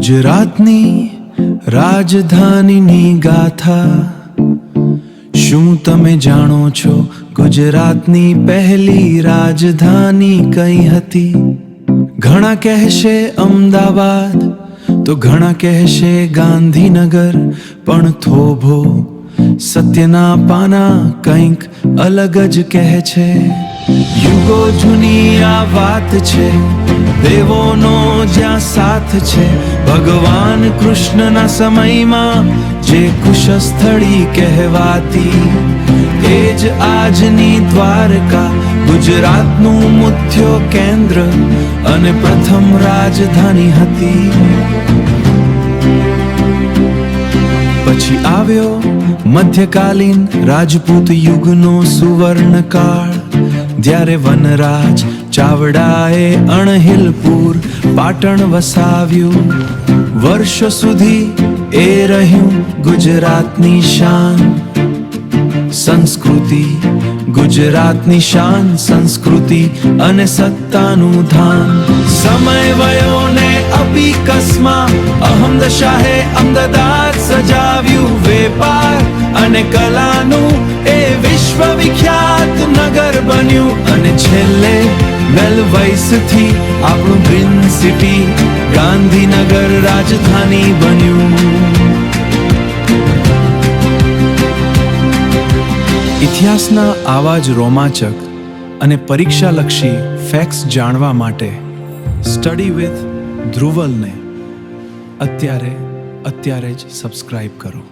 ગુજરાતની રાજધાનીની ગાથા શું તમે જાણો છો ગુજરાતની પહેલી રાજધાની કઈ હતી? ઘણા કહેશે અમદાવાદ તો ઘણા કહેશે ગાંધીનગર, પણ થોભો સત્યના પાના કંઈક અલગ જ કહે છે. યુગો જૂની આ વાત છે, દેવોનો જ્યાં સાથ છે. ભગવાન કૃષ્ણના સમયમાં જે કુશસ્થળી કહેવાતી, એ જ આજની દ્વારકા ગુજરાતનું મુખ્ય કેન્દ્ર અને પ્રથમ રાજધાની હતી. પછી આવ્યો મધ્યકાલીન રાજપૂત યુગનો સુવર્ણકાળ, જ્યારે વનરાજ ચાવડાએ અણહિલપુર પાટણ વસાવ્યું. વર્ષો સુધી એ રહ્યું ગુજરાતની શાન સંસ્કૃતિ, ગુજરાતની શાન સંસ્કૃતિ અને સત્તાનું ધામ. સમય વયો ને અબીકસમાં અહમદ શાહે અમદાવાદ સજાવ્યું. વેપાર અને કલાનું એ વિશ્વ વિખ્યાત નગર બન્યું. અને છેલ્લે વેલવાઈસથી આપણું ગ્રીન સિટી ગાંધીનગર રાજધાની બન્યું. ઇતિહાસના આવા જ રોમાંચક અને પરીક્ષાલક્ષી ફેક્ટ્સ જાણવા માટે સ્ટડી વિથ ધ્રુવલને અત્યારે જ સબસ્ક્રાઇબ કરો.